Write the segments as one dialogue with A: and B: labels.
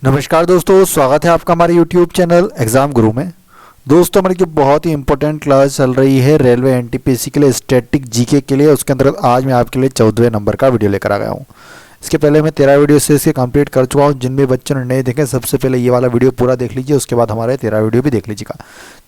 A: नमस्कार दोस्तों, स्वागत है आपका हमारे YouTube चैनल एग्ज़ाम गुरु में। दोस्तों, हमारी जो बहुत ही इंपॉर्टेंट क्लास चल रही है रेलवे एनटीपीसी के लिए, स्टैटिक जीके के लिए, उसके अंतर्गत आज मैं आपके लिए 14वें नंबर का वीडियो लेकर आ गया हूँ। इसके पहले मैं 13 वीडियो से इसके कंप्लीट कर चुका हूँ। जिन भी बच्चों ने नहीं देखे, सबसे पहले ये वाला वीडियो पूरा देख लीजिए, उसके बाद हमारे 13 वीडियो भी देख लीजिएगा।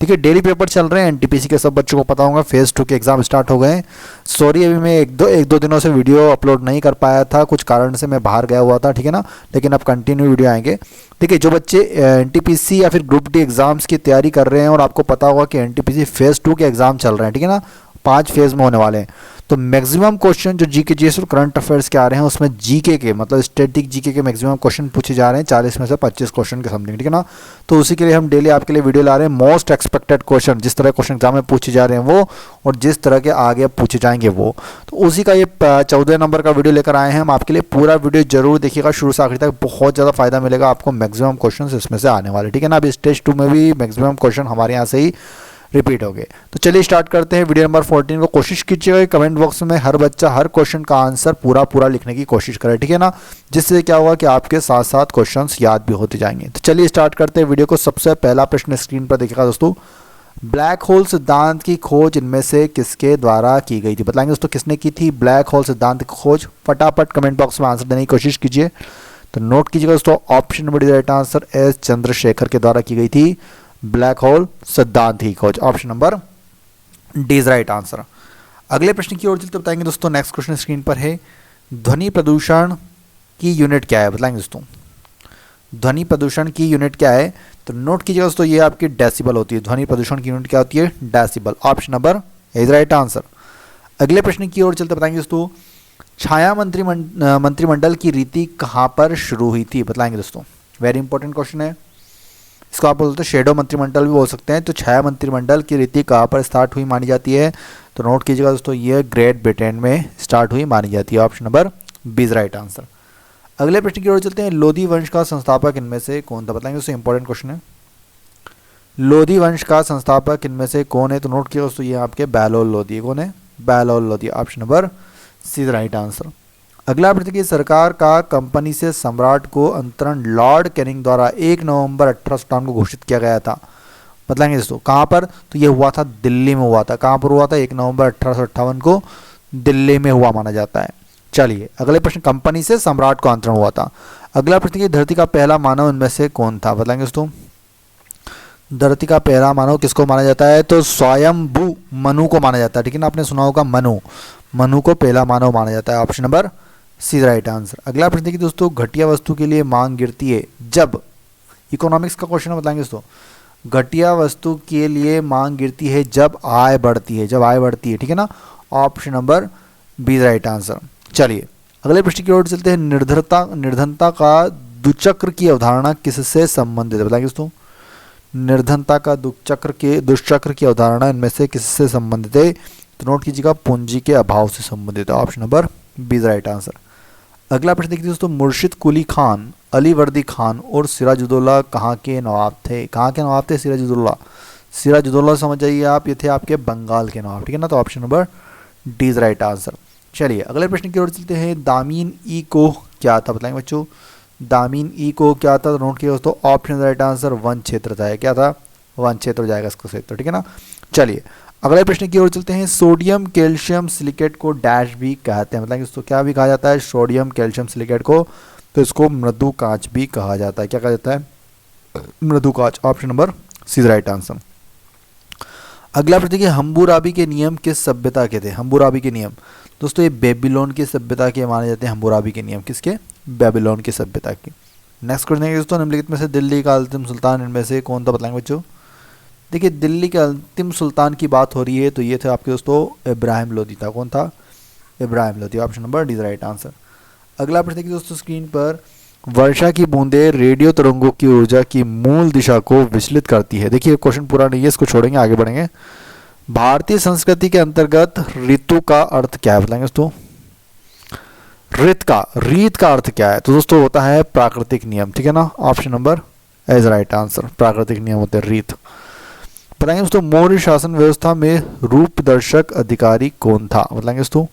A: देखिए, डेली पेपर चल रहे हैं एनटीपीसी के, सब बच्चों को पता होगा फेज़ 2 के एग्जाम स्टार्ट हो गए हैं। सॉरी, अभी मैं एक दो दिनों से वीडियो अपलोड नहीं कर पाया था, कुछ कारण से मैं बाहर गया हुआ था, ठीक है ना। लेकिन अब कंटिन्यू वीडियो आएंगे। देखिए, जो बच्चे एनटीपीसी या फिर ग्रुप डी एग्जाम्स की तैयारी कर रहे हैं और आपको पता होगा कि एनटीपीसी फेज़ 2 के एग्जाम चल रहे हैं, ठीक है ना, 5 फेज़ में होने वाले हैं। तो मैक्सिमम क्वेश्चन जो जीके जीएस और करंट अफेयर्स के आ रहे हैं, उसमें जीके के मतलब स्टैटिक जीके के मैक्सिमम क्वेश्चन पूछे जा रहे हैं, 40 में से 25 क्वेश्चन के समथिंग, ठीक है ना। तो उसी के लिए हम डेली आपके लिए वीडियो ला रहे हैं। मोस्ट एक्सपेक्टेड क्वेश्चन, जिस तरह क्वेश्चन एग्जाम में पूछे जा रहे हैं वो, और जिस तरह के आगे पूछे जाएंगे वो, तो उसी का ये 14 नंबर का वीडियो लेकर आए हैं हम आपके लिए। पूरा वीडियो जरूर देखिएगा शुरू से आखिर तक, बहुत ज़्यादा फायदा मिलेगा आपको। मैक्सिमम क्वेश्चन इसमें से आने वाले, ठीक है ना। अभी स्टेज 2 में भी मैक्सिमम क्वेश्चन हमारे यहाँ से ही रिपीट हो गए। तो चलिए स्टार्ट करते हैं वीडियो नंबर 14 को। कोशिश कीजिएगा कमेंट बॉक्स में हर बच्चा हर क्वेश्चन का आंसर पूरा लिखने की कोशिश करे, ठीक है ना। जिससे क्या होगा कि आपके साथ साथ क्वेश्चंस याद भी होते जाएंगे। तो चलिए स्टार्ट करते हैं वीडियो को। सबसे पहला प्रश्न स्क्रीन पर देखिएगा दोस्तों। ब्लैक होल सिद्धांत की खोज इनमें से किसके द्वारा की गई थी? बताएंगे दोस्तों किसने की थी ब्लैक होल सिद्धांत की खोज। फटाफट कमेंट बॉक्स में आंसर देने की कोशिश कीजिए। तो नोट कीजिएगा दोस्तों, option number right answer S Chandrashekhar के द्वारा की गई थी ब्लैक होल सिद्धांत की खोज। Option number D is right answer. अगले प्रश्न की ओर चलते बताएंगे दोस्तों। नेक्स्ट क्वेश्चन स्क्रीन पर है, ध्वनि प्रदूषण की यूनिट क्या है? बताएंगे दोस्तों ध्वनि प्रदूषण की यूनिट क्या है। तो नोट कीजिएगा दोस्तों, ये आपकी डेसिबल होती है। ध्वनि प्रदूषण की यूनिट क्या होती है? Decibel. Option number is right answer. अगले प्रश्न की ओर चलते बताएंगे दोस्तों, छाया मंत्रिमंडल की रीति कहाँ पर शुरू हुई थी? बताएंगे दोस्तों, वेरी इंपॉर्टेंट क्वेश्चन है। इसको आप बोलते हैं शेडो मंत्रिमंडल भी बोल सकते हैं। तो छाया मंत्रिमंडल की रीति कहाँ पर स्टार्ट हुई मानी जाती है? तो नोट कीजिएगा दोस्तों, ये ग्रेट ब्रिटेन में स्टार्ट हुई मानी जाती है। Option number B is right answer. अगले प्रश्न की ओर चलते हैं, लोधी वंश का संस्थापक इनमें से कौन था? बताएंगे दोस्तों, इंपॉर्टेंट क्वेश्चन है। लोधी वंश का संस्थापक इनमें से कौन है? तो नोट किया दोस्तों, ये आपके बहलोल लोधी। कौन है? Bahlol Lodi. Option number C is right answer. अगला प्रश्न की, सरकार का कंपनी से सम्राट को अंतरण लॉर्ड कैनिंग द्वारा 1 नवंबर 1857 को घोषित किया गया था। बताएंगे दोस्तों कहाँ पर? तो ये हुआ था दिल्ली में हुआ था। कहाँ पर हुआ था? 1 नवंबर 1858 को दिल्ली में हुआ माना जाता है। चलिए अगले प्रश्न, कंपनी से सम्राट को अंतरण हुआ था। अगला प्रश्न की, धरती का पहला मानव इनमें से कौन था? बताएंगे दोस्तों, धरती का पहला मानव किसको माना जाता है? तो स्वयंभू मनु को माना जाता है, ठीक है ना। आपने सुना होगा मनु को पहला मानव माना जाता है। Option number C right answer. अगला प्रश्न देखिए दोस्तों, घटिया वस्तु के लिए मांग गिरती है जब, इकोनॉमिक्स का क्वेश्चन बताएंगे दोस्तों, घटिया वस्तु के लिए मांग गिरती है जब आय बढ़ती है, जब आय बढ़ती है, ठीक है ना। Option number B right answer. चलिए अगले प्रश्न की ओर चलते हैं, निर्धनता का दुचक्र की अवधारणा किससे संबंधित है? बताएंगे दोस्तों, निर्धनता का दुष्चक्र की अवधारणा इनमें से किससे संबंधित है? तो नोट कीजिएगा, पूंजी के अभाव से संबंधित है। Option number B right answer. अगला प्रश्न देखिए दोस्तों, मुर्शिद कुली खान, अली वर्दी खान और सिराजुद्दौला कहाँ के नवाब थे? कहाँ के नवाब थे सिराजुद्दौला समझ जाइए आप, ये थे आपके बंगाल के नवाब, ठीक है ना। तो option number D is right answer. चलिए अगले प्रश्न की ओर चलते हैं, दामीन ई को क्या था? बताएंगे बच्चों, दामीन ई को क्या था? तो नोट किया दोस्तों, ऑप्शन राइट आंसर वन क्षेत्र था। क्या था? वन क्षेत्र हो जाएगा इसका क्षेत्र, ठीक है ना। चलिए अगले प्रश्न की ओर चलते हैं, सोडियम कैल्शियम सिलिकेट को डैश भी कहते हैं। बताएंगे दोस्तों, क्या भी कहा जाता है सोडियम कैल्शियम सिलिकेट को? तो इसको मृदु कांच भी कहा जाता है। क्या कहा जाता है? मृदु कांच। Option number C right answer. अगला प्रश्न देखिए, हम्बुराबी के नियम किस सभ्यता के थे? हम्बुराबी के नियम दोस्तों, ये बेबीलोन की सभ्यता के माने जाते हैं। हम्बुराबी के नियम किसके? बेबीलोन की सभ्यता के। नेक्स्ट क्वेश्चन है दोस्तों, निम्नलिखित में से दिल्ली का अंतिम सुल्तान इनमें से कौन था? बताएंगे बच्चों, देखिए दिल्ली के अंतिम सुल्तान की बात हो रही है, तो ये थे आपके दोस्तों इब्राहिम लोदी था। कौन था? Ibrahim Lodi. Option number D right answer. अगला प्रश्न देखिए दोस्तों स्क्रीन पर, वर्षा की बूंदें रेडियो तरंगों की ऊर्जा की मूल दिशा को विचलित करती है। देखिए क्वेश्चन पूरा नहीं है, इसको छोड़ेंगे, आगे बढ़ेंगे। भारतीय संस्कृति के अंतर्गत ऋतु का अर्थ क्या है? बताएंगे दोस्तों, रीत का अर्थ क्या है? तो दोस्तों होता है प्राकृतिक नियम, ठीक है ना। Option number is right answer. प्राकृतिक नियम होते हैं रीत। बताएंगे दोस्तों, मौर्य शासन व्यवस्था में रूप दर्शक अधिकारी कौन था? बताएंगे दोस्तों,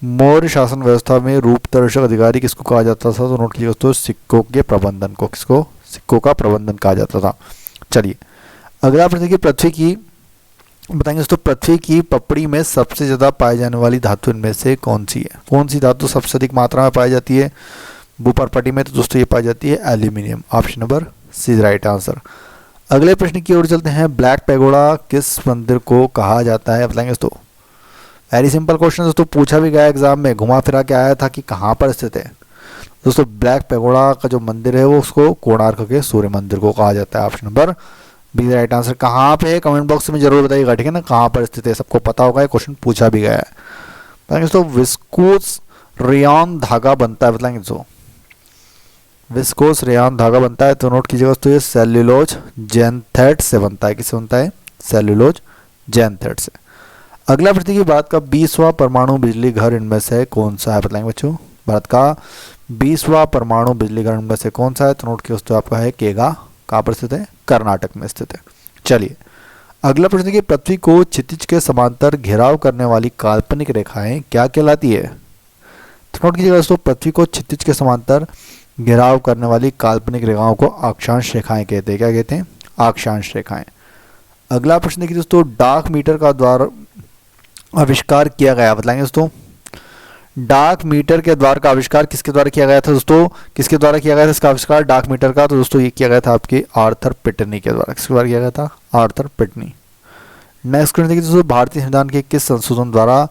A: मौर्य शासन व्यवस्था में रूप दर्शक अधिकारी किसको कहा जाता था? तो नोट कीजिएगा दोस्तों, सिक्कों के प्रबंधन को। किसको? सिक्कों का प्रबंधन कहा जाता था। चलिए अगला प्रश्न देखिए, पृथ्वी की बताएंगे दोस्तों, पृथ्वी की पपड़ी में सबसे ज्यादा पाई जाने वाली धातु इनमें से कौन सी है? कौन सी धातु सबसे अधिक मात्रा में पाई जाती है भूपर्पटी में? तो दोस्तों ये पाई जाती है aluminium. Option number C right answer. अगले प्रश्न की ओर चलते हैं, ब्लैक पैगोडा किस मंदिर को कहा जाता है? बताएंगे दोस्तों, वेरी सिंपल क्वेश्चन दोस्तों, पूछा भी गया एग्जाम में, घुमा फिरा के आया था कि कहाँ पर स्थित है। दोस्तों ब्लैक पैगोडा का जो मंदिर है वो उसको कोणार्क के सूर्य मंदिर को कहा जाता है। Option number B right answer. कहाँ पे है कमेंट बॉक्स में जरूर बताइएगा, ठीक है ना, कहाँ पर स्थित है, सबको पता होगा, क्वेश्चन पूछा भी गया है। बताएंगे दोस्तों, विस्कोस रेयॉन धागा बनता है? बताएंगे दोस्तों, विस्कोस रेयॉन धागा बनता है तो नोट कीजिएगा दोस्तों, ये सेल्यूलोज जैंथेट से बनता है। किससे बनता है? सेल्यूलोज जैंथेट से। अगला प्रश्न की, भारत का 20वां परमाणु बिजली घर इनमें से कौन सा है? बताएंगे बच्चों, भारत का 20वां परमाणु बिजली घर इनमें से कौन सा है? तो नोट कीजिए दोस्तों, आपका है केगा। कहाँ पर स्थित है? कर्नाटक में स्थित है। चलिए अगला प्रश्न देखिए, पृथ्वी को क्षितिज के समांतर घेराव करने वाली काल्पनिक रेखाएं क्या कहलाती है? तो नोट कीजिएगा दोस्तों, पृथ्वी को क्षितिज के समांतर घेराव करने वाली काल्पनिक रेखाओं को अक्षांश रेखाएं कहते हैं। क्या कहते हैं? अक्षांश रेखाएं। अगला प्रश्न देखिए दोस्तों, डाक मीटर का द्वारा आविष्कार किया गया? बताएंगे दोस्तों, डाक मीटर के द्वार का आविष्कार किसके द्वारा किया गया था? दोस्तों किसके द्वारा किया गया था इसका आविष्कार डाक मीटर का? तो दोस्तों ये किया गया था आपके आर्थर पिटनी के द्वारा। किसके द्वारा किया गया था? आर्थर पिटनी। नेक्स्ट क्वेश्चन देखिए दोस्तों, भारतीय संविधान के किस संशोधन द्वारा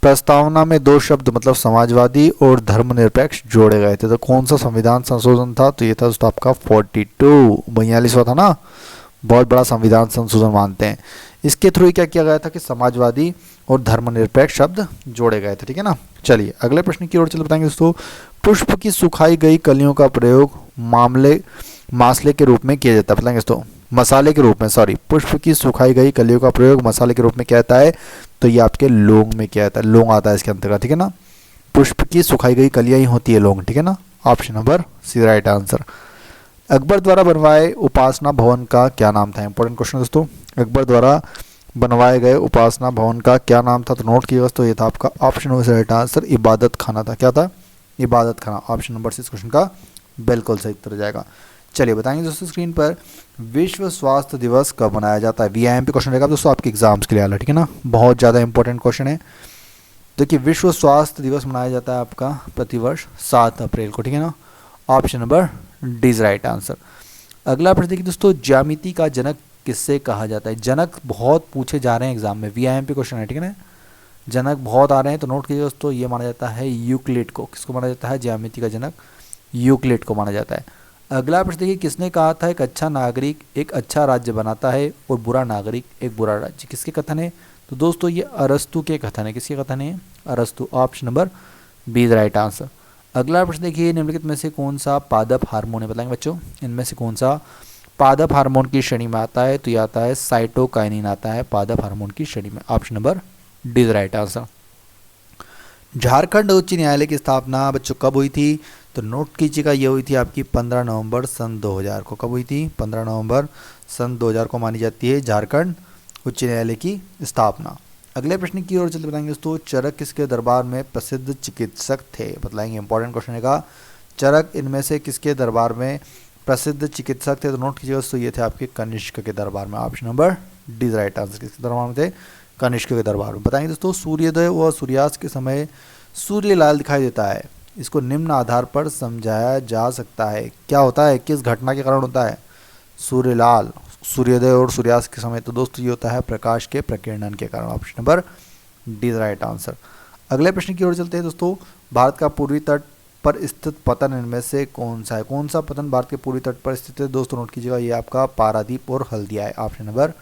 A: प्रस्तावना में दो शब्द मतलब समाजवादी और धर्मनिरपेक्ष जोड़े गए थे? तो कौन सा संविधान संशोधन था? तो ये था दोस्तों आपका 42 था ना, बहुत बड़ा संविधान संशोधन मानते हैं। इसके थ्रू क्या किया गया था कि समाजवादी और धर्मनिरपेक्ष शब्द जोड़े गए थे, ठीक है ना। चलिए अगले प्रश्न की ओर चल बताएंगे दोस्तों, पुष्प की सुखाई गई कलियों का प्रयोग मसाले के रूप में किया जाता है? बताएंगे दोस्तों, मसाले के रूप में, सॉरी, पुष्प की सुखाई गई कलियों का प्रयोग मसाले के रूप में किया जाता है तो ये आपके लौंग में किया जाता है। लौंग आता है इसके अंतर्गत, ठीक है ना। पुष्प की सुखाई गई कलियां ही होती है लौंग, ठीक है ना। Option number C right answer. Akbar द्वारा बनवाए उपासना भवन का क्या नाम था? इंपॉर्टेंट क्वेश्चन दोस्तों, अकबर द्वारा बनवाए गए उपासना भवन का क्या नाम था? तो नोट कीजिएगा दोस्तों, ये था आपका option number C right answer, इबादत खाना था। क्या था? इबादत खाना। ऑप्शन नंबर सी इस क्वेश्चन का बिल्कुल सही उत्तर जाएगा। चलिए बताएंगे दोस्तों स्क्रीन पर, विश्व स्वास्थ्य दिवस कब मनाया जाता है? VIMP क्वेश्चन रहेगा दोस्तों आपके एग्जाम्स के लिए आला, ठीक है ना, बहुत ज़्यादा इंपॉर्टेंट क्वेश्चन है। देखिए विश्व स्वास्थ्य दिवस मनाया जाता है आपका प्रतिवर्ष 7 अप्रैल को, ठीक है ना। Option number D is right answer. अगला प्रश्न देखिए दोस्तों, ज्यामिति का जनक किससे कहा जाता है? जनक बहुत पूछे जा रहे हैं एग्जाम में, VIMP क्वेश्चन है, ठीक है ना, जनक बहुत आ रहे हैं तो नोट कीजिए दोस्तों, ये माना जाता है यूक्लिड को। किसको माना जाता है? ज्यामिति का जनक यूक्लिड को माना जाता है। अगला प्रश्न देखिए, किसने कहा था एक अच्छा नागरिक एक अच्छा राज्य बनाता है और बुरा नागरिक एक बुरा राज्य? किसके कथन है? तो दोस्तों ये अरस्तु के कथन है। किसके कथन है? अरस्तु। Option number B is right answer. अगला प्रश्न देखिए, निम्नलिखित में से कौन सा पादप हार्मोन है? बताएंगे बच्चों, इनमें से कौन सा पादप हार्मोन की श्रेणी में आता है? तो ये आता है साइटोकाइनिन आता है पादप हार्मोन की श्रेणी में। Option number D is right answer. Jharkhand उच्च न्यायालय की स्थापना बच्चों कब हुई थी? तो नोट कीजिएगा, ये हुई थी आपकी 15 नवंबर सन 2000 को। कब हुई थी? 15 नवंबर सन 2000 को मानी जाती है झारखंड उच्च न्यायालय की स्थापना। अगले प्रश्न की ओर चलते बताएंगे दोस्तों, चरक किसके दरबार में प्रसिद्ध चिकित्सक थे? बतलाएंगे, इंपॉर्टेंट क्वेश्चन है। चरक इनमें से किसके दरबार में प्रसिद्ध चिकित्सक थे? तो नोट कीजिएगा दोस्तों, ये थे आपके कनिष्क के दरबार में। Option number D is right answer. किसके दरबार में थे? कनिष्क के दरबार में। बताएंगे दोस्तों, सूर्योदय व सूर्यास्त के समय सूर्य लाल दिखाई देता है, इसको निम्न आधार पर समझाया जा सकता है। क्या होता है? किस घटना के कारण होता है सूर्य लाल सूर्योदय और सूर्यास्त के समय? तो दोस्तों ये होता है प्रकाश के प्रकीर्णन के कारण। Option number D is right answer. अगले प्रश्न की ओर चलते हैं दोस्तों, भारत का पूर्वी तट पर स्थित पतन इनमें से कौन सा है? कौन सा पतन भारत के पूर्वी तट पर स्थित है? दोस्तों नोट कीजिएगा, ये आपका पारादीप और हल्दिया है। Option number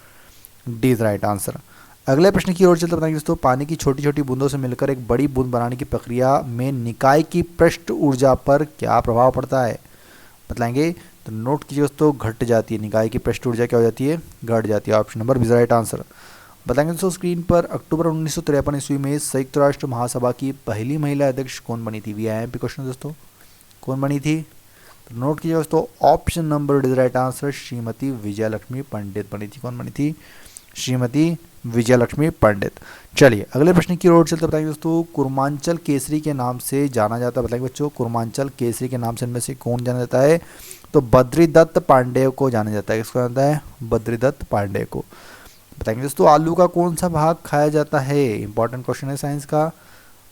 A: D is right answer. अगले प्रश्न की ओर चलते बताएंगे दोस्तों, पानी की छोटी छोटी बूंदों से मिलकर एक बड़ी बूंद बनाने की प्रक्रिया में निकाय की पृष्ठ ऊर्जा पर क्या प्रभाव पड़ता है? बतलाएंगे, तो नोट कीजिए दोस्तों, घट जाती है। निकाय की पृष्ठ ऊर्जा क्या हो जाती है? घट जाती है। Option number B is right answer. बताएंगे दोस्तों स्क्रीन पर, अक्टूबर 1953 ईस्वी में संयुक्त राष्ट्र महासभा की पहली महिला अध्यक्ष कौन बनी थी? VIMP क्वेश्चन दोस्तों, कौन बनी थी? तो नोट कीजिए दोस्तों, option number D is right answer, Shrimati Vijayalakshmi Pandit बनी थी। कौन बनी थी? श्रीमती विजयलक्ष्मी पंडित। चलिए अगले प्रश्न की ओर चलते बताएंगे दोस्तों, कुर्मांचल केसरी के नाम से जाना जाता है, बताएंगे बच्चों कुर्मांचल केसरी के नाम से इनमें से कौन जाना जाता है? तो बद्रीदत्त पांडेय को जाना जाता है। किसको जाना है? बद्रीदत्त पांडेय को। बताएंगे दोस्तों आलू का कौन सा भाग खाया जाता है? इंपॉर्टेंट क्वेश्चन है साइंस का।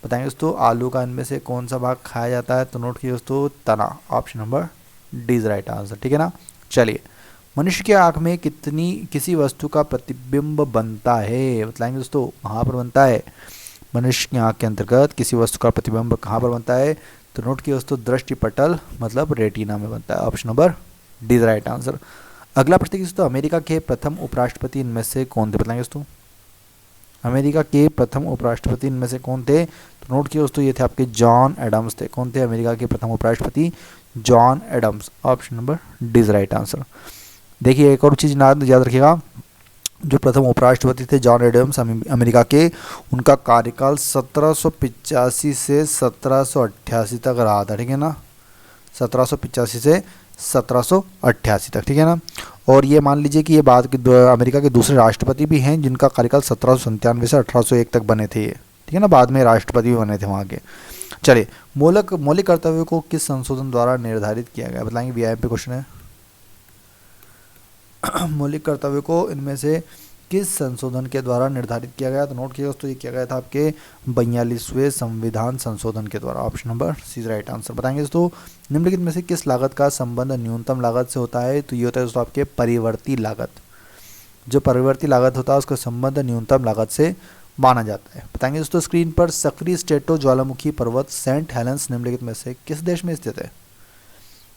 A: बताएंगे दोस्तों आलू का इनमें से कौन सा भाग खाया जाता है? तो नोट कीजिए दोस्तों तना। Option number D is right answer, ठीक है ना। चलिए मनुष्य की आंख में किसी वस्तु का प्रतिबिंब बनता है? बताएंगे दोस्तों कहाँ पर बनता है? मनुष्य की आंख के अंतर्गत किसी वस्तु का प्रतिबिंब कहाँ पर बनता है? तो नोट कीजिए दोस्तों दृष्टिपटल मतलब रेटिना में बनता है। Option number D is right answer. अगला प्रश्न दोस्तों, अमेरिका के प्रथम उपराष्ट्रपति इनमें से कौन थे? बताएंगे दोस्तों अमेरिका के प्रथम उपराष्ट्रपति इनमें से कौन थे? तो नोट किए दोस्तों ये थे आपके जॉन एडम्स थे। कौन थे अमेरिका के प्रथम उपराष्ट्रपति? John Adams. Option number D is right answer. देखिए एक और चीज़ याद रखिएगा, जो प्रथम उपराष्ट्रपति थे जॉन एडम्स अमेरिका के, उनका कार्यकाल 1785 से 1788 तक रहा था, ठीक है ना। 1785 से 1788 तक, ठीक है ना। और ये मान लीजिए कि ये बाद के अमेरिका के दूसरे राष्ट्रपति भी हैं जिनका कार्यकाल 1797 से 1801 तक बने थे ये, ठीक है ना। बाद में राष्ट्रपति भी बने थे वहाँ के। चलिए मौलिक कर्तव्यों को किस संशोधन द्वारा निर्धारित किया गया? बताएंगे, वीआईपी क्वेश्चन है। मौलिक कर्तव्यों को इनमें से किस संशोधन के द्वारा निर्धारित किया गया? तो नोट किया दोस्तों ये किया गया था आपके 42वें संविधान संशोधन के द्वारा। Option number C right answer. बताएंगे दोस्तों निम्नलिखित में से किस लागत का संबंध न्यूनतम लागत से होता है? तो ये होता है दोस्तों आपके परिवर्ती लागत। जो परिवर्ती लागत होता है उसका संबंध न्यूनतम लागत से माना जाता है। बताएंगे दोस्तों स्क्रीन पर सक्रिय स्ट्रेटो ज्वालामुखी पर्वत सेंट हेलेंस निम्नलिखित में से किस देश में स्थित है?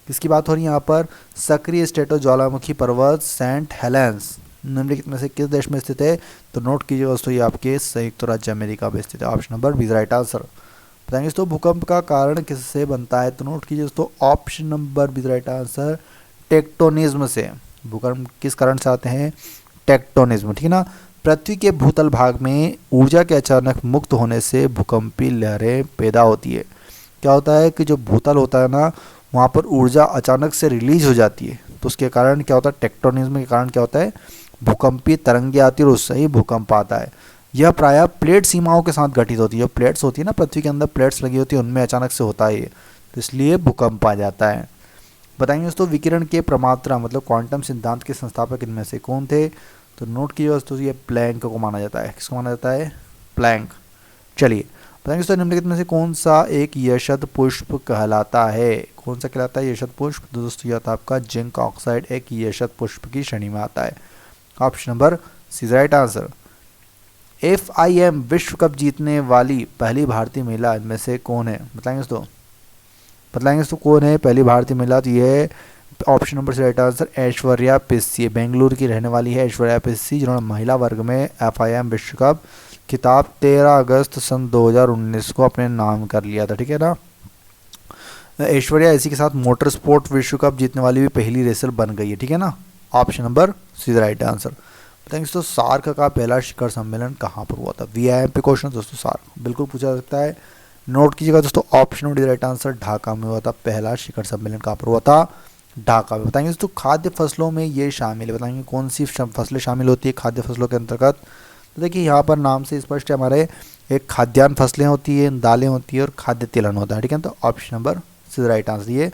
A: किसकी बात हो रही है यहाँ पर? सक्रिय स्ट्रेटो ज्वालामुखी पर्वत सेंट हेलेंस निम्नलिखित में से किस देश में स्थित है? तो नोट कीजिए दोस्तों ये आपके संयुक्त राज्य अमेरिका में स्थित है। Option number B right answer. बताएंगे दोस्तों भूकंप का कारण किससे बनता है? तो नोट कीजिए दोस्तों option number B right answer, tectonism से। भूकंप किस कारण से आते हैं? टेक्टोनिज्म, ठीक है ना। पृथ्वी के भूतल भाग में ऊर्जा के अचानक मुक्त होने से भूकंपीय लहरें पैदा होती है। क्या होता है कि जो भूतल होता है ना वहाँ पर ऊर्जा अचानक से रिलीज हो जाती है, तो उसके कारण क्या होता है? टेक्टोनिज्म के कारण क्या होता है? भूकंपीय तरंगें आती है और उससे ही भूकंप आता है। यह प्रायः प्लेट सीमाओं के साथ गठित होती है। जो प्लेट्स होती है ना पृथ्वी के अंदर प्लेट्स लगी होती है उनमें अचानक से होता है ये, तो इसलिए भूकंप आ जाता है। बताएंगे दोस्तों विकिरण के प्रमात्रा मतलब क्वांटम सिद्धांत के संस्थापक इनमें से कौन थे? तो नोट कीजिए दोस्तों ये प्लैंक को माना जाता है। किसको माना जाता है? प्लैंक। चलिए बताएंगे दोस्तों निम्नलिखित में से कौन सा एक यशद पुष्प कहलाता है? कौन सा कहलाता है यशद पुष्प? तो दोस्तों यह था आपका जिंक ऑक्साइड एक यशद पुष्प की श्रेणी में आता है। Option number C right answer. FIM विश्व कप जीतने वाली पहली भारतीय महिला इनमें से कौन है? बताएंगे दोस्तों कौन है पहली भारतीय महिला? तो ये option number C right answer Aishwarya Pissay. Bengaluru की रहने वाली है ऐश्वर्या पिस्सी जिन्होंने महिला वर्ग में FIM विश्व कप खिताब 13 अगस्त सन 2019 को अपने नाम कर लिया था, ठीक है ना। ऐश्वर्या इसी के साथ मोटर स्पोर्ट विश्व कप जीतने वाली भी पहली रेसर बन गई है, ठीक है ना। Option number C right answer. बताएंगे दोस्तों सार्क का पहला शिखर सम्मेलन कहाँ पर हुआ था? VIM क्वेश्चन दोस्तों सार्क बिल्कुल पूछा जा सकता है। नोट कीजिएगा दोस्तों option number D right answer Dhaka में हुआ था। पहला शिखर सम्मेलन कहाँ पर हुआ था? ढाका में। बताएंगे दोस्तों खाद्य फसलों में ये शामिल है। बताएंगे कौन सी फसलें शामिल होती है खाद्य फसलों के अंतर्गत? तो देखिए यहाँ पर नाम से स्पष्ट है हमारे, एक खाद्यान्न फसलें होती है, दालें होती है और खाद्य तिलहन होता है, ठीक है। तो option number C right answer ये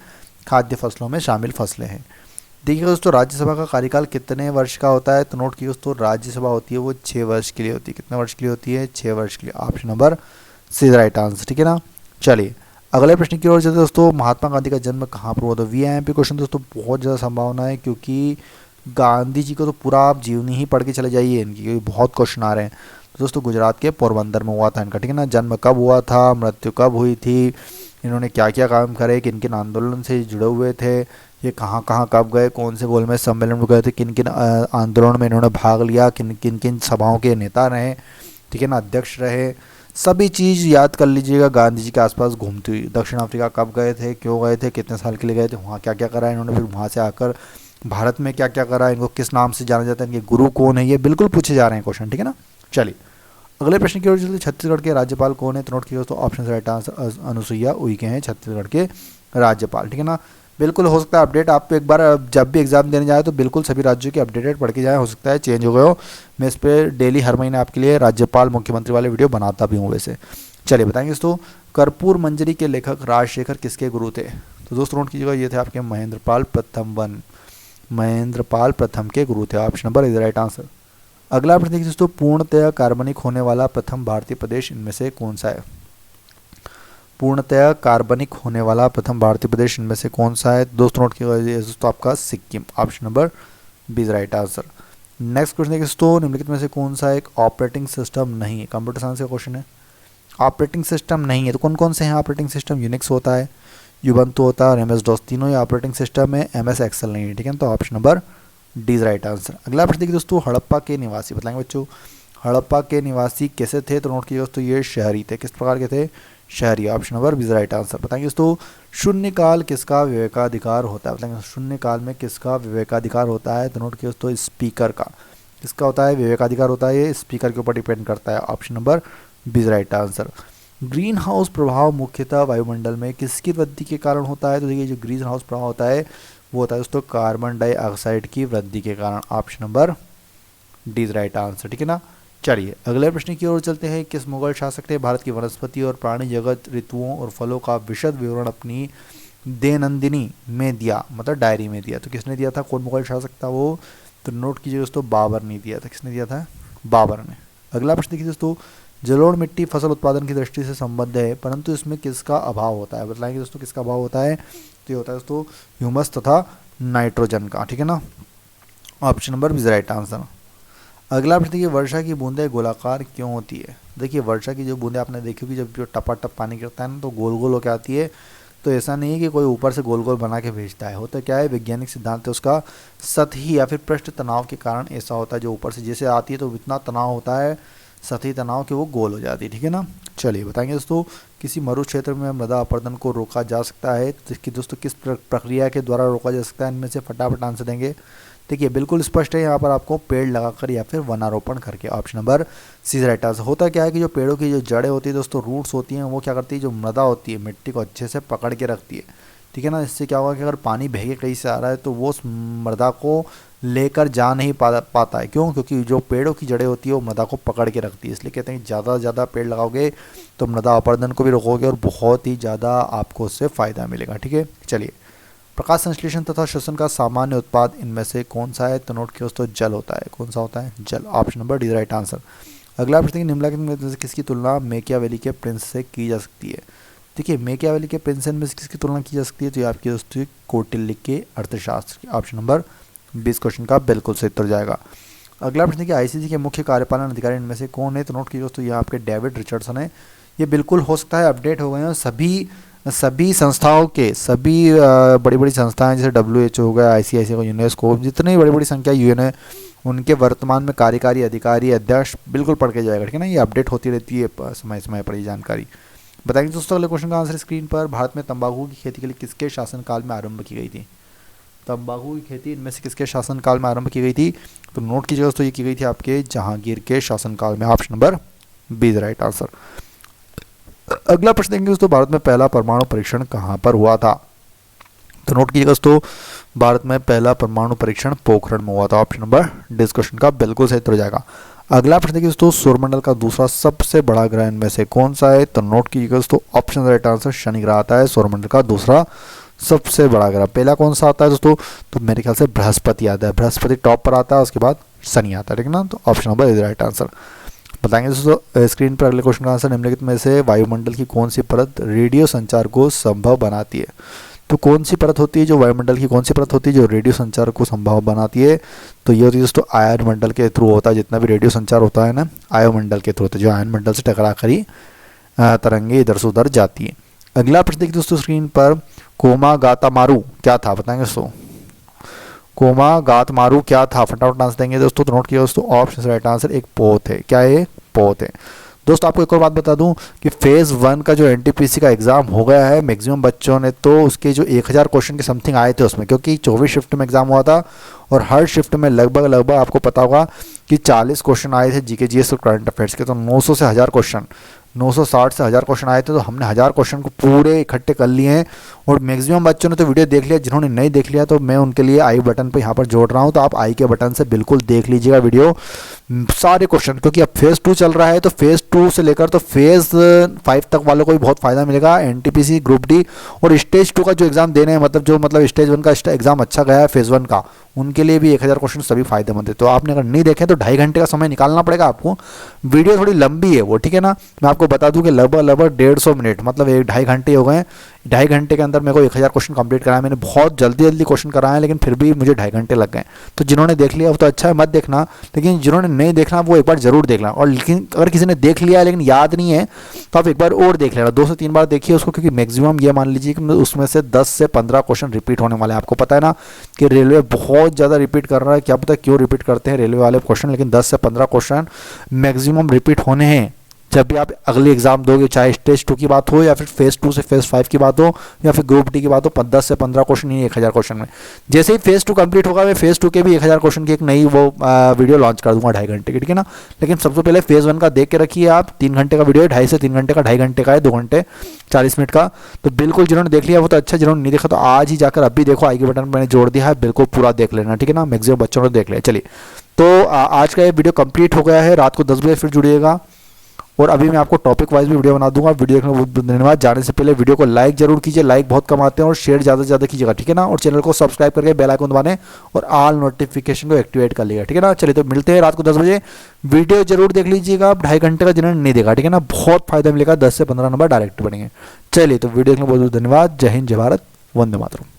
A: खाद्य फसलों में शामिल फसलें हैं। देखिए दोस्तों राज्यसभा का कार्यकाल कितने वर्ष का होता है? तो नोट कीजिए दोस्तों राज्यसभा होती है वो 6 वर्ष के लिए होती है। कितने वर्ष के लिए होती है? 6 वर्ष के लिए। Option number C right answer, ठीक है ना। चलिए अगले प्रश्न की ओर चलते दोस्तों, महात्मा गांधी का जन्म कहाँ पर हुआ था? VIM क्वेश्चन दोस्तों बहुत ज़्यादा संभावना है क्योंकि गांधी जी को तो पूरा आप जीवनी ही पढ़ के चले जाइए इनकी, क्योंकि बहुत क्वेश्चन आ रहे हैं। तो दोस्तों गुजरात के पोरबंदर में हुआ था इनका, ठीक है ना। जन्म कब हुआ था? मृत्यु कब हुई थी? इन्होंने क्या क्या काम करे? किन किन आंदोलन से जुड़े हुए थे? ये कहाँ कहाँ कब गए? कौन से गोलमेज सम्मेलन में गए थे? किन किन आंदोलन में इन्होंने भाग लिया? किन किन सभाओं के नेता रहे, ठीक है ना, अध्यक्ष रहे? सभी चीज़ याद कर लीजिएगा गांधी जी के आसपास घूमती हुई। दक्षिण अफ्रीका कब गए थे? क्यों गए थे? कितने साल के लिए गए थे? वहाँ क्या क्या करा इन्होंने? फिर वहाँ से आकर भारत में क्या क्या करा? इनको किस नाम से जाना जाता है? इनके गुरु कौन है? ये बिल्कुल पूछे जा रहे हैं क्वेश्चन, ठीक है ना। चलिए अगले प्रश्न की ओर चलते, छत्तीसगढ़ के राज्यपाल कौन है? तो नोट किया दोस्तों option right answer Anusuiya Uikey हैं छत्तीसगढ़ के राज्यपाल, ठीक है ना। बिल्कुल हो सकता है अपडेट आप एक बार जब भी एग्ज़ाम देने जाए तो बिल्कुल सभी राज्यों की अपडेटेड पढ़ के जाएँ, हो सकता है चेंज हो गए हो। मैं इस पर डेली हर महीने आपके लिए राज्यपाल मुख्यमंत्री वाले वीडियो बनाता भी हूँ वैसे। चलिए बताएंगे दोस्तों, कर्पूर मंजरी के लेखक राजशेखर किसके गुरु थे? तो दोस्तों नोट कीजिएगा, ये थे आपके महेंद्रपाल प्रथम वन, महेंद्रपाल प्रथम के गुरु थे। Option number is right answer. अगला प्रश्न देखिए दोस्तों, पूर्णतः कार्बनिक होने वाला प्रथम भारतीय प्रदेश इनमें से कौन सा है? पूर्णतः कार्बनिक होने वाला प्रथम भारतीय प्रदेश इनमें से कौन सा है? दोस्तों नोट कीजिएगा दोस्तों, आपका Sikkim. Option number B is right answer. Next question देखिए दोस्तों, निम्नलिखित में से कौन सा एक ऑपरेटिंग सिस्टम नहीं है? कंप्यूटर साइंस का क्वेश्चन है। ऑपरेटिंग सिस्टम नहीं है तो कौन कौन से हैं ऑपरेटिंग सिस्टम? यूनिक्स होता है, युबंतु होता है और एम एस डॉस, तीनों ही ऑपरेटिंग सिस्टम है, एम एस एक्सेल नहीं है। ठीक है, तो option number D is right answer. अगला प्रश्न देखिए दोस्तों, हड़प्पा के निवासी बताएंगे बच्चों, हड़प्पा के निवासी कैसे थे? तो नोट कीजिए दोस्तों, ये शहरी थे। किस प्रकार के थे? शहरी। Option number B is right answer. बताएंगे दोस्तों, शून्यकाल किसका विवेकाधिकार होता है? बताएंगे शून्यकाल में किसका विवेकाधिकार होता है? तो नोट कीजिए दोस्तों, स्पीकर का। किसका होता है विवेकाधिकार होता है? ये स्पीकर के ऊपर डिपेंड करता है। Option number B is right answer. Greenhouse प्रभाव मुख्यतः वायुमंडल में किसकी वृद्धि के कारण होता है? तो देखिए जो ग्रीन हाउस प्रभाव होता है वो होता है दोस्तों कार्बन डाइऑक्साइड की वृद्धि के कारण। Option number D is right answer. ठीक है ना। चलिए अगले प्रश्न की ओर चलते हैं। किस मुगल शासक ने भारत की वनस्पति और प्राणी जगत, ऋतुओं और फलों का विशद विवरण अपनी दैनंदिनी में दिया, मतलब डायरी में दिया? तो किसने दिया था? कौन मुगल शासक था वो? तो नोट कीजिए दोस्तों, बाबर ने दिया था। किसने दिया था? बाबर ने। अगला प्रश्न देखिए दोस्तों, जलोढ़ मिट्टी फसल उत्पादन की दृष्टि से संबद्ध है परंतु इसमें किसका अभाव होता है? बताएंगे दोस्तों किसका अभाव होता है? तो ये होता है दोस्तों ह्यूमस तथा नाइट्रोजन का। ठीक है ना। Option number is right answer. अगला प्रश्न देखिए, वर्षा की बूंदें गोलाकार क्यों होती है? देखिए वर्षा की जो बूंदें आपने देखी होगी, जब जो टपाटप पानी गिरता है ना तो गोल गोल होकर आती है। तो ऐसा नहीं है कि कोई ऊपर से गोल गोल बना के भेजता है। होता क्या है, वैज्ञानिक सिद्धांत है उसका, सतही या फिर पृष्ठ तनाव के कारण ऐसा होता है। जो ऊपर से जैसे आती है तो इतना तनाव होता है सतही तनाव कि वो गोल हो जाती है। ठीक है ना। चलिए बताएंगे दोस्तों, किसी मरु क्षेत्र में मृदा अपरदन को रोका जा सकता है तो इसकी दोस्तों किस प्रक्रिया के द्वारा रोका जा सकता है? इनमें से फटाफट आंसर देंगे। देखिए बिल्कुल स्पष्ट है यहाँ पर, आपको पेड़ लगाकर या फिर वनारोपण करके। Option number C right answer. होता क्या है कि जो पेड़ों की जो जड़ें होती है दोस्तों, रूट्स होती हैं, वो क्या करती है, जो मृदा होती है मिट्टी को अच्छे से पकड़ के रखती है। ठीक है ना। इससे क्या होगा कि अगर पानी बह के कहीं से आ रहा है तो वो उस मृदा को लेकर जा नहीं पाता है। क्यों? क्योंकि जो पेड़ों की जड़ें होती है वो मृदा को पकड़ के रखती है। इसलिए कहते हैं ज़्यादा से ज़्यादा पेड़ लगाओगे तो मृदा अपरदन को भी रोकोगे और बहुत ही ज़्यादा आपको उससे फ़ायदा मिलेगा। ठीक है। चलिए, प्रकाश संश्लेषण तथा श्वसन का सामान्य उत्पाद इनमें से कौन सा है? तो नोट किया दोस्तों, जल होता है। कौन सा होता है? जल। Option number D right answer. अगला प्रश्न, निम्नलिखित में से किसकी तुलना मेकियावेली के प्रिंस से की जा सकती है? देखिए मेकियावेली के प्रिंस में से किसकी तुलना की जा सकती है? तो ये आपकी दोस्तों कौटिल्य के अर्थशास्त्र की। ऑप्शन नंबर 20 क्वेश्चन का बिल्कुल सही उत्तर जाएगा। अगला प्रश्न, कि आईसीसी के मुख्य कार्यपालन अधिकारी इनमें से कौन है? तो नोट कीजिए दोस्तों, ये आपके डेविड रिचर्डसन है। ये बिल्कुल हो सकता है अपडेट हो गए हैं। सभी संस्थाओं के सभी बड़ी बड़ी संस्थाएं जैसे WHO हो गया, ICICI हो, यूनेस्को, जितनी बड़ी बड़ी संख्या UN है, उनके वर्तमान में कार्यकारी अधिकारी अध्यक्ष बिल्कुल पढ़ के जाएगा। ठीक है ना। ये अपडेट होती रहती है समय समय पर ये जानकारी। बताएंगे दोस्तों अगले क्वेश्चन का आंसर स्क्रीन पर। भारत में तंबाकू की खेती के लिए किसके शासनकाल में आरंभ की गई थी? तंबाकू की खेती इनमें से किसके शासनकाल में आरंभ की गई थी? तो नोट कीजिएगा दोस्तों, ये की गई थी आपके जहांगीर के शासनकाल में। Option number B is right answer. अगला प्रश्न देखेंगे दोस्तों, भारत में पहला परमाणु परीक्षण कहाँ पर हुआ था? तो नोट कीजिएगा दोस्तों, भारत में पहला परमाणु परीक्षण पोखरण में हुआ था। ऑप्शन नंबर डी क्वेश्चन का बिल्कुल सही उत्तर हो जाएगा। अगला प्रश्न देखिए दोस्तों, सौरमंडल का दूसरा सबसे बड़ा ग्रह इनमें से कौन सा है? तो नोट कीजिएगा दोस्तों, ऑप्शन राइट आंसर शनि ग्रह आता है सौरमंडल का दूसरा सबसे बड़ा ग्रह। पहला कौन सा आता है दोस्तों? तो मेरे ख्याल से बृहस्पति आता है। बृहस्पति टॉप पर आता है, उसके बाद शनि आता है। ठीक है ना। तो option number is right answer. बताएंगे दोस्तों स्क्रीन पर अगले क्वेश्चन का आंसर, निम्नलिखित में से वायुमंडल की कौन सी परत रेडियो संचार को संभव बनाती है? तो कौन सी परत होती है जो वायुमंडल की, कौन सी परत होती है जो रेडियो संचार को संभव बनाती है? तो ये होती है दोस्तों आयन मंडल के थ्रू होता है। जितना भी रेडियो संचार होता है ना, आयनमंडल के थ्रू होता है, जो आयन मंडल से टकरा कर ही तरंगे इधर से उधर जाती है। अगला प्रश्न देखिए दोस्तों स्क्रीन पर, कोमागातामारू क्या था? बताएंगे दोस्तों, कोमागातामारू क्या था? फटाफट आंसर देंगे दोस्तों। तो नोट किया दोस्तों, ऑप्शन राइट आंसर एक पोत है। क्या है? पोत है। दोस्तों आपको एक और बात बता दूं कि फेज़ 1 का जो NTPC का एग्ज़ाम हो गया है, मैक्सिमम बच्चों ने तो उसके जो 1000 क्वेश्चन के समथिंग आए थे उसमें, क्योंकि 24 शिफ्ट में एग्ज़ाम हुआ था और हर शिफ्ट में लगभग आपको पता होगा कि 40 क्वेश्चन आए थे GK GS और करंट अफेयर्स के। तो 900 से 1000 क्वेश्चन, 960 से 1000 क्वेश्चन आए थे। तो हमने 1000 क्वेश्चन को पूरे इकट्ठे कर लिए हैं और मैक्सिमम बच्चों ने तो वीडियो देख लिया, जिन्होंने नहीं देख लिया तो मैं उनके लिए आई बटन पर यहाँ पर जोड़ रहा हूँ, तो आप आई के बटन से बिल्कुल देख लीजिएगा वीडियो सारे क्वेश्चन, क्योंकि अब फेज़ 2 चल रहा है, तो फेज़ 2 से लेकर तो फेज़ 5 तक वालों को भी बहुत फ़ायदा मिलेगा। एनटीपीसी ग्रुप डी और स्टेज 2 का जो एग्ज़ाम देने हैं, मतलब स्टेज 1 का एग्ज़ाम अच्छा गया है फेज़ 1 का, उनके लिए भी 1000 क्वेश्चन सभी फायदेमंद है। तो आपने अगर नहीं देखे तो 2.5 घंटे का समय निकालना पड़ेगा आपको। वीडियो थोड़ी लंबी है वो, ठीक है ना। मैं आपको बता दूं कि लगभग 150 मिनट, मतलब 1-2.5 घंटे हो गए। 2.5 घंटे के अंदर मेरे को 1000 क्वेश्चन कंप्लीट कराया। मैंने बहुत जल्दी क्वेश्चन कराए, लेकिन फिर भी मुझे 2.5 घंटे लग गए। तो जिन्होंने देख लिया वो तो अच्छा है, मत देखना, लेकिन जिन्होंने नहीं देखना वो एक बार जरूर देखना। और लेकिन अगर किसी ने देख लिया है लेकिन याद नहीं है तो आप एक बार और देख लेना, 2 से 3 बार देखिए उसको, क्योंकि मैक्सिमम ये मान लीजिए कि उसमें से 10 से 15 क्वेश्चन रिपीट होने वाले हैं। आपको पता है ना कि रेलवे बहुत ज़्यादा रिपीट कर रहा है, क्या पता क्यों रिपीट करते हैं रेलवे वाले क्वेश्चन, लेकिन 10 से 15 क्वेश्चन मैक्सिमम रिपीट होने हैं जब भी आप अगली एग्जाम दोगे, चाहे स्टेज 2 की बात हो या फिर फेज़ 2 से फेज़ 5 की बात हो या फिर ग्रुप डी की बात हो। 10 से 15 क्वेश्चन ही 1000 क्वेश्चन में। जैसे ही फेज़ 2 कंप्लीट होगा मैं फेज़ 2 के भी 1000 क्वेश्चन की एक नई वो वीडियो लॉन्च कर दूंगा 2.5 घंटे की, ठीक है ना। लेकिन सबसे पहले फेज़ 1 का देख के रखिए आप। 3 घंटे का वीडियो है, 2.5 से 3 घंटे का, 2.5 घंटे का है, 2 घंटे 40 मिनट का। तो बिल्कुल जिन्होंने देख लिया वो तो अच्छा, जिन्होंने नहीं देखा तो आज ही जाकर अभी देखो, आई के बटन मैंने जोड़ दिया है, बिल्कुल पूरा देख लेना, ठीक है ना। मैक्सिमम बच्चों ने देख लिया। चलिए, तो आज का ये वीडियो कंप्लीट हो गया है। रात को 10 बजे फिर जुड़िएगा, और अभी मैं आपको टॉपिक वाइज भी वीडियो बना दूंगा। वीडियो देखने को बहुत धन्यवाद। जाने से पहले वीडियो को लाइक जरूर कीजिए, लाइक बहुत कम आते हैं, और शेयर ज़्यादा से ज़्यादा कीजिएगा, ठीक है ना। और चैनल को सब्सक्राइब करके बेल आइकन दबाने और ऑल नोटिफिकेशन को एक्टिवेट कर लीजिएगा, ठीक है ना। चलिए, तो मिलते हैं रात को 10 बजे। वीडियो जरूर देख लीजिएगा आप, 2.5 घंटे का जिन्होंने नहीं देखा, ठीक है ना, बहुत फायदा मिलेगा। 10 से 15 नंबर डायरेक्ट बनेंगे। चलिए, तो वीडियो देखने को बहुत धन्यवाद। जय हिंद, जय भारत, वंदे मातरम।